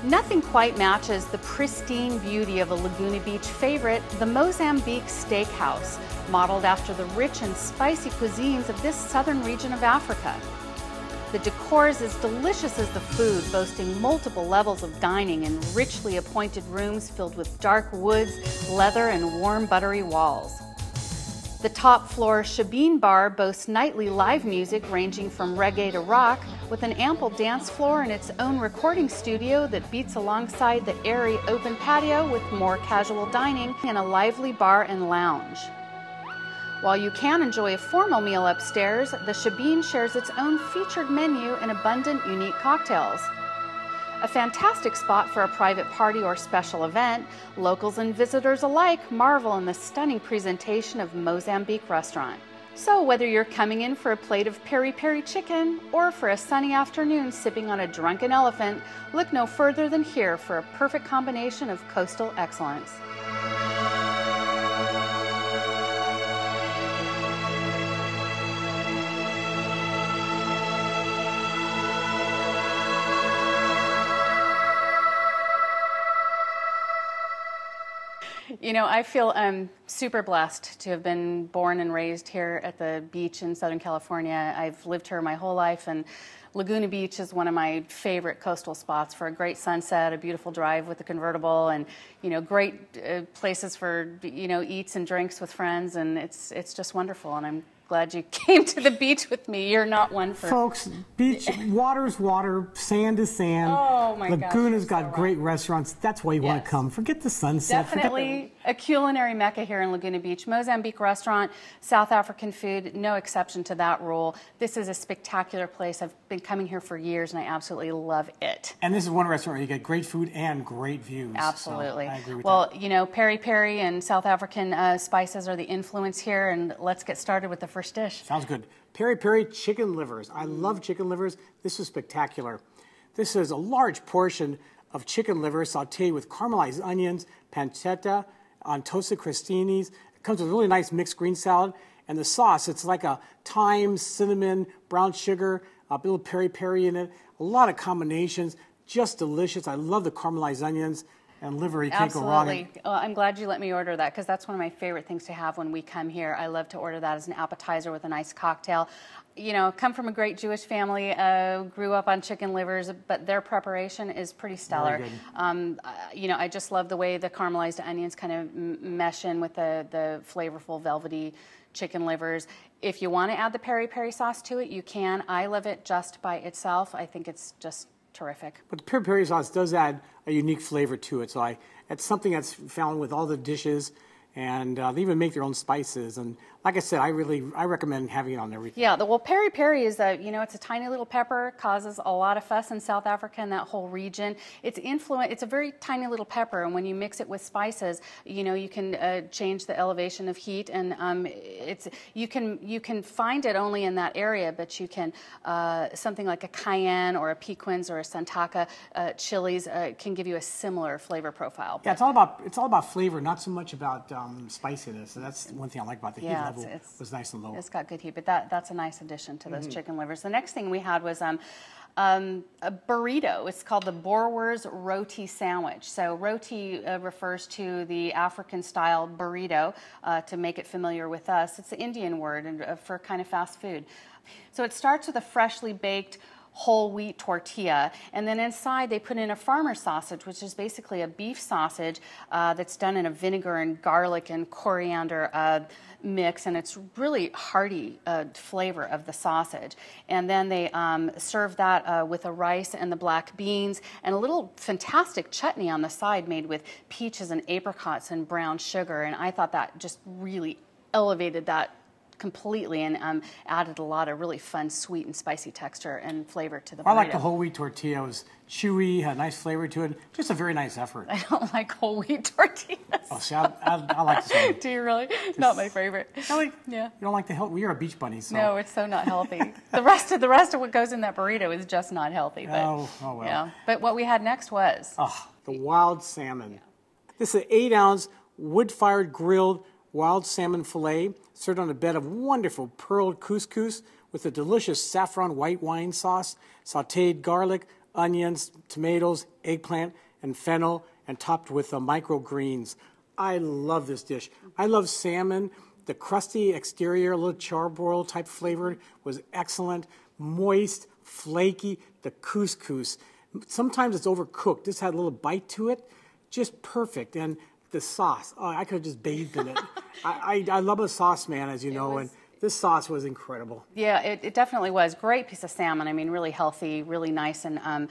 Nothing quite matches the pristine beauty of a Laguna Beach favorite, the Mozambique Steakhouse, modeled after the rich and spicy cuisines of this southern region of Africa. The decor is as delicious as the food, boasting multiple levels of dining in richly appointed rooms filled with dark woods, leather, and warm, buttery walls. The top floor Shebeen bar boasts nightly live music ranging from reggae to rock, with an ample dance floor and its own recording studio that beats alongside the airy open patio with more casual dining and a lively bar and lounge. While you can enjoy a formal meal upstairs, the Shebeen shares its own featured menu and abundant unique cocktails. A fantastic spot for a private party or special event, locals and visitors alike marvel in the stunning presentation of Mozambique restaurant. So whether you're coming in for a plate of peri-peri chicken or for a sunny afternoon sipping on a drunken elephant, look no further than here for a perfect combination of coastal excellence. You know, I feel super blessed to have been born and raised here at the beach in Southern California. I've lived here my whole life, and Laguna Beach is one of my favorite coastal spots for a great sunset, a beautiful drive with a convertible, and, you know, great places for, you know, eats and drinks with friends, and it's just wonderful, and I'm glad you came to the beach with me. You're not one for... Folks, beach, water's water, sand is sand. Oh my gosh. Laguna's got great restaurants. That's why you want to come. Forget the sunset. Definitely a culinary mecca here in Laguna Beach. Mozambique restaurant, South African food, no exception to that rule. This is a spectacular place. I've been coming here for years and I absolutely love it. And this is one restaurant where you get great food and great views. Absolutely. So I agree with well, that. You know, peri-peri and South African spices are the influence here, and let's get started with the first dish. Sounds good. Peri-peri chicken livers. I love chicken livers. This is spectacular. This is a large portion of chicken liver sauteed with caramelized onions, pancetta, on toasted crostinis. It comes with a really nice mixed green salad. And the sauce, it's like a thyme, cinnamon, brown sugar, a little peri-peri in it. A lot of combinations. Just delicious. I love the caramelized onions. And liver, you can't go wrong. Absolutely. Well, I'm glad you let me order that, because that's one of my favorite things to have when we come here. I love to order that as an appetizer with a nice cocktail. You know, come from a great Jewish family, grew up on chicken livers, but their preparation is pretty stellar. You know, I just love the way the caramelized onions kind of mesh in with the flavorful, velvety chicken livers. If you want to add the peri-peri sauce to it, you can. I love it just by itself. I think it's just terrific. But the peri-peri sauce does add a unique flavor to it. So it's something that's found with all the dishes, and they even make their own spices. And like I said, I recommend having it on everything. Yeah, well, peri-peri is you know, it's a tiny little pepper, causes a lot of fuss in South Africa and that whole region. It's a very tiny little pepper, and when you mix it with spices, you know, you can change the elevation of heat, and you can find it only in that area, but you can something like a cayenne or a Pequins or a Santaka chilies can give you a similar flavor profile. Yeah, it's all about flavor, not so much about spiciness. So that's one thing I like about the heat level. Was nice and low. It's got good heat, but that's a nice addition to those chicken livers. The next thing we had was a burrito. It's called the Boerewors Roti Sandwich. So roti refers to the African-style burrito to make it familiar with us. It's an Indian word for kind of fast food. So it starts with a freshly baked whole wheat tortilla, and then inside they put in a farmer sausage, which is basically a beef sausage that's done in a vinegar and garlic and coriander mix, and it's really hearty flavor of the sausage. And then they serve that with a rice and the black beans and a little fantastic chutney on the side made with peaches and apricots and brown sugar, and I thought that just really elevated that completely and added a lot of really fun, sweet and spicy texture and flavor to the burrito. I like the whole wheat tortilla. It was chewy, had a nice flavor to it. Just a very nice effort. I don't like whole wheat tortillas. Oh, see, I like this one. Do you really? Not my favorite. Really? Yeah. You don't like the health? Well, you're a beach bunny, so. No, it's so not healthy. the rest of what goes in that burrito is just not healthy. But, oh well. Yeah. But what we had next was the wild salmon. Yeah. This is an 8-ounce wood-fired grilled wild salmon fillet served on a bed of wonderful pearled couscous with a delicious saffron white wine sauce, sautéed garlic, onions, tomatoes, eggplant, and fennel, and topped with microgreens. I love this dish. I love salmon. The crusty exterior, a little charbroil type flavor was excellent. Moist, flaky, the couscous. Sometimes it's overcooked. This had a little bite to it. Just perfect. And the sauce, oh, I could have just bathed in it. I love a sauce, man, as you know, and this sauce was incredible. Yeah, it definitely was. Great piece of salmon. I mean, really healthy, really nice and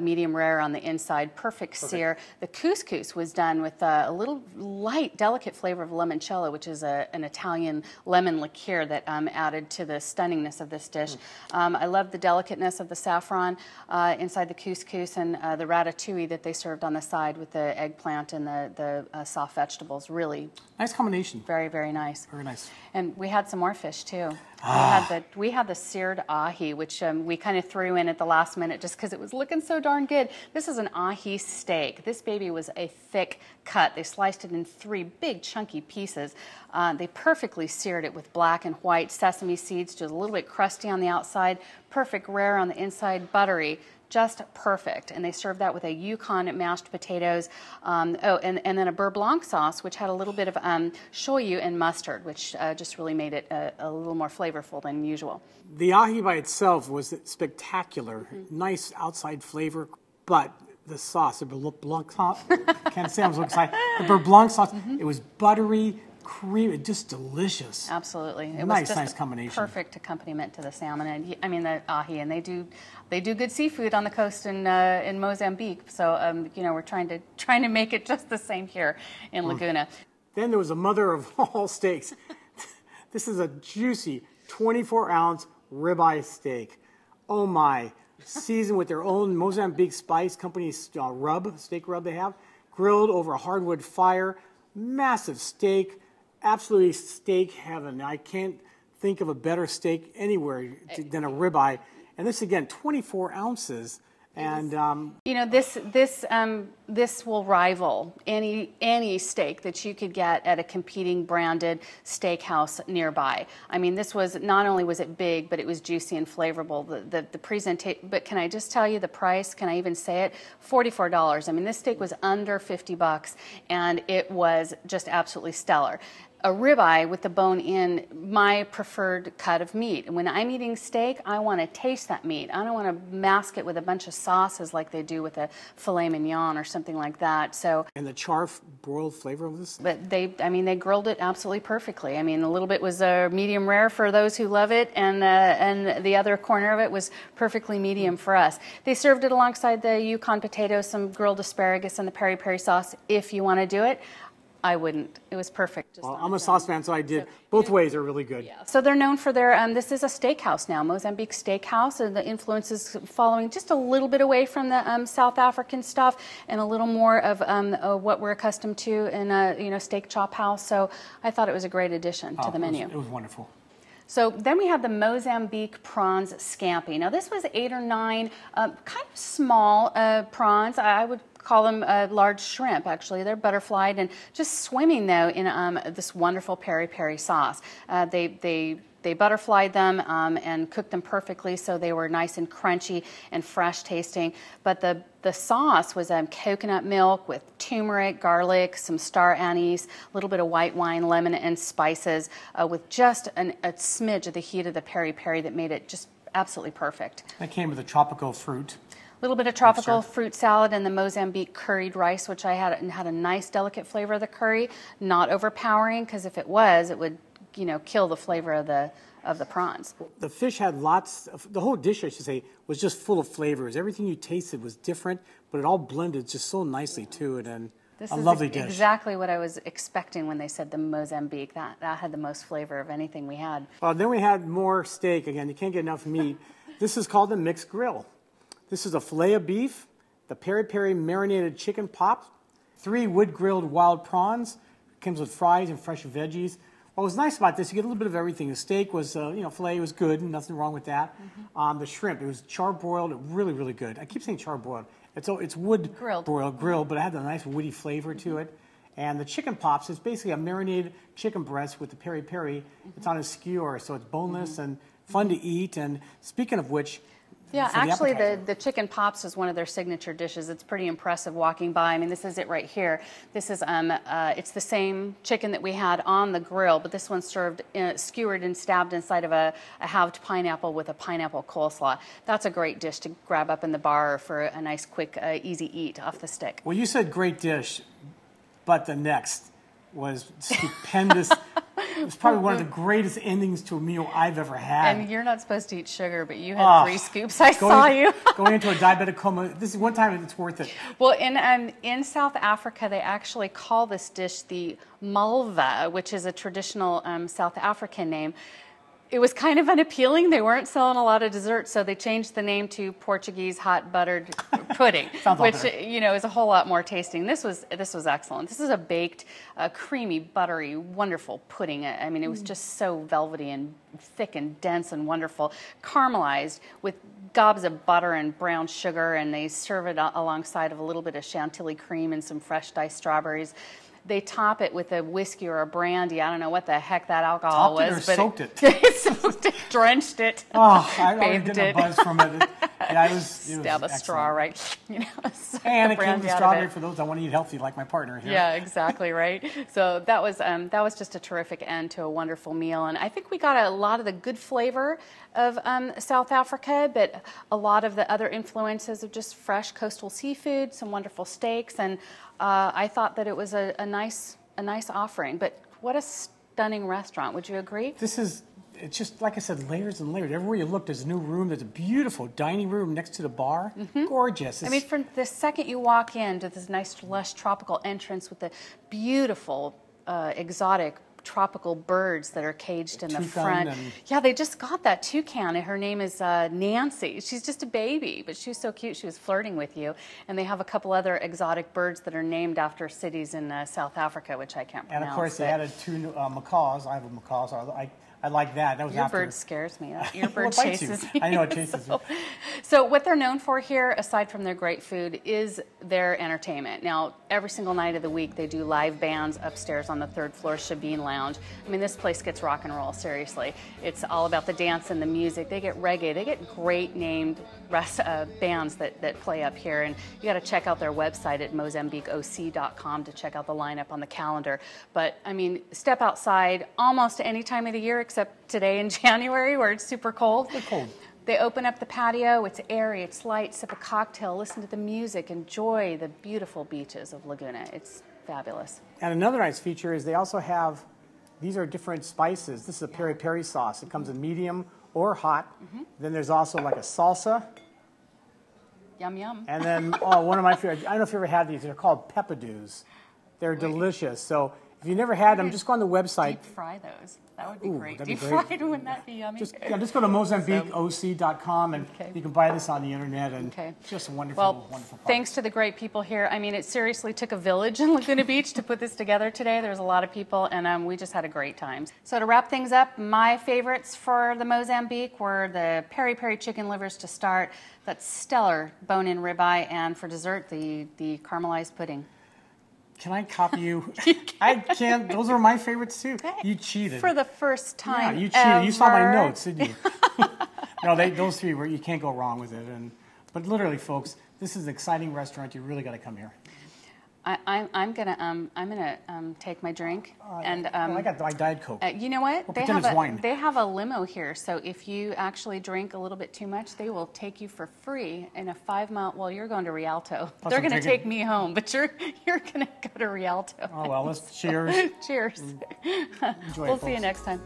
medium rare on the inside. Perfect sear. The couscous was done with a little light, delicate flavor of limoncello, which is an Italian lemon liqueur that added to the stunningness of this dish. I love the delicateness of the saffron inside the couscous and the ratatouille that they served on the side with the eggplant and the soft vegetables. Really nice combination. Very, very nice. Very nice. And we had some more fish too. We had the Seared Ahi, which we kind of threw in at the last minute just because it was looking so darn good. This is an ahi steak. This baby was a thick cut. They sliced it in 3 big chunky pieces. They perfectly seared it with black and white sesame seeds, just a little bit crusty on the outside, perfect rare on the inside, buttery. Just perfect. And they served that with a Yukon mashed potatoes. And then a beurre blanc sauce, which had a little bit of shoyu and mustard, which just really made it a little more flavorful than usual. The ahi by itself was spectacular. Nice outside flavor, but the sauce, the beurre blanc sauce, can't say I'm so excited. The beurre blanc sauce, it was buttery, creamy, just delicious. Absolutely. It nice, was just nice combination. Perfect accompaniment to the salmon, and I mean the ahi, and they do good seafood on the coast in Mozambique. So you know, we're trying to make it just the same here in Laguna. Then there was a mother of all steaks. This is a juicy 24-ounce ribeye steak. Oh my! Seasoned with their own Mozambique Spice Company steak rub they have, grilled over a hardwood fire. Massive steak. Absolutely steak heaven. I can't think of a better steak anywhere than a ribeye. And this, again, 24 ounces. And you know, this will rival any steak that you could get at a competing branded steakhouse nearby. I mean, this was, not only was it big, but it was juicy and flavorful. The presentation, but can I just tell you the price? Can I even say it? $44. I mean, this steak was under $50, and it was just absolutely stellar. A ribeye with the bone in, my preferred cut of meat. And when I'm eating steak, I want to taste that meat. I don't want to mask it with a bunch of sauces like they do with a filet mignon or something like that. So. And the char-broiled flavor of this? But they grilled it absolutely perfectly. I mean, a little bit was medium rare for those who love it, and the other corner of it was perfectly medium for us. They served it alongside the Yukon potatoes, some grilled asparagus, and the peri-peri sauce. If you want to do it. I wouldn't. It was perfect. Well, I'm a sauce fan, so I did. Both ways are really good. Yeah. So they're known for their, this is a steakhouse now, Mozambique Steakhouse, and the influence is following just a little bit away from the South African stuff and a little more of what we're accustomed to in a steak chop house. So I thought it was a great addition to the menu. It was wonderful. So then we have the Mozambique Prawns Scampi. Now this was 8 or 9 kind of small prawns. I would call them large shrimp, actually. They're butterflied and just swimming, though, in this wonderful peri-peri sauce. They butterflied them and cooked them perfectly, so they were nice and crunchy and fresh tasting. But the sauce was coconut milk with turmeric, garlic, some star anise, a little bit of white wine, lemon, and spices with just a smidge of the heat of the peri-peri that made it just absolutely perfect. That came with a tropical fruit. A little bit of tropical fruit salad and the Mozambique curried rice, which I had a nice delicate flavor of the curry, not overpowering, because if it was, it would, you know, kill the flavor of the prawns. The fish had lots of, the whole dish, I should say, was just full of flavors. Everything you tasted was different, but it all blended just so nicely to it, and a lovely dish. This is exactly what I was expecting when they said the Mozambique. That had the most flavor of anything we had. Then we had more steak. Again, you can't get enough meat. This is called the mixed grill. This is a filet of beef, the peri-peri marinated chicken pops, 3 wood-grilled wild prawns. It comes with fries and fresh veggies. What was nice about this, you get a little bit of everything. The steak was, filet was good, nothing wrong with that. The shrimp, it was charbroiled, really, really good. I keep saying charbroiled. It's wood grilled, but it had a nice woody flavor to it. And the chicken pops is basically a marinated chicken breast with the peri-peri. It's on a skewer, so it's boneless and fun to eat. And speaking of which, Yeah, for actually, the the chicken pops is one of their signature dishes. It's pretty impressive walking by. I mean, this is it right here. This is it's the same chicken that we had on the grill, but this one's served skewered and stabbed inside of a halved pineapple with a pineapple coleslaw. That's a great dish to grab up in the bar for a nice, quick, easy eat off the stick. Well, you said great dish, but the next was stupendous. It was probably one of the greatest endings to a meal I've ever had. And you're not supposed to eat sugar, but you had 3 scoops. I saw you. Going into a diabetic coma. This is one time it's worth it. Well, in South Africa, they actually call this dish the malva, which is a traditional South African name. It was kind of unappealing. They weren't selling a lot of desserts, so they changed the name to Portuguese hot buttered pudding, which is a whole lot more tasting. This was excellent. This is a baked, creamy, buttery, wonderful pudding. I mean, it was just so velvety and thick and dense and wonderful, caramelized with gobs of butter and brown sugar, and they serve it alongside of a little bit of chantilly cream and some fresh diced strawberries. They top it with a whiskey or a brandy. I don't know what the heck that alcohol was, but soaked it. It soaked it, drenched it. Oh, I already get a buzz from it. Yeah, it was Stab a straw, right? And it came with strawberry for those that want to eat healthy, like my partner here. Yeah, exactly right. So that was just a terrific end to a wonderful meal, and I think we got a lot of the good flavor of South Africa, but a lot of the other influences of just fresh coastal seafood, some wonderful steaks, and I thought that it was a nice offering. But what a stunning restaurant! Would you agree? It's just, like I said, layers and layers. Everywhere you look, there's a new room. There's a beautiful dining room next to the bar. Gorgeous. I mean, from the second you walk into this nice, lush, tropical entrance with the beautiful, exotic, tropical birds that are caged in the front. Yeah, they just got that toucan, and her name is Nancy. She's just a baby, but she was so cute. She was flirting with you. And they have a couple other exotic birds that are named after cities in South Africa, which I can't pronounce. And of course, they added 2 macaws. I have a macaw, so I like that. That was Your after. bird scares me. Your bird chases me. I know it chases me. So what they're known for here, aside from their great food, is their entertainment. Now, every single night of the week, they do live bands upstairs on the 3rd floor Shebeen Lounge. I mean, this place gets rock and roll, seriously. It's all about the dance and the music. They get reggae. They get great named bands that play up here. And you got to check out their website at mozambiqueoc.com to check out the lineup on the calendar. But, I mean, step outside almost any time of the year except today in January where it's super cold. It's cold. They open up the patio, it's airy, it's light, sip a cocktail, listen to the music, enjoy the beautiful beaches of Laguna. It's fabulous. And another nice feature is they also have, these are different spices. This is a peri-peri sauce. It comes in medium or hot. Then there's also like a salsa. Yum, yum. And then, one of my favorites, I don't know if you ever had these, they're called peppadews. They're delicious. So if you never had them, just go on the website. Deep fry those. That would be great. That'd be Deep great. fried, wouldn't that be yummy? Just go to mozambiqueoc.com and you can buy this on the internet, and just a wonderful, wonderful product. Thanks to the great people here. I mean, it seriously took a village in Laguna Beach to put this together today. There's a lot of people, and we just had a great time. So to wrap things up, my favorites for the Mozambique were the peri-peri chicken livers to start, that stellar bone-in ribeye, and for dessert, the caramelized pudding. Can I copy you? I can't. Those are my favorites too. You cheated. For the first time. Yeah, you cheated. Ever. You saw my notes, didn't you? No, those 3 were, you can't go wrong with it. But literally, folks, this is an exciting restaurant. You really got to come here. I'm gonna take my drink and I got my Diet Coke. you know what? Wine. They have a limo here, so if you actually drink a little bit too much, they will take you for free in a 5-mile. Well, you're going to Rialto. They're going to take me home, but you're going to go to Rialto. Oh well, let's cheers. Cheers. Enjoy We'll it, see you folks. next time.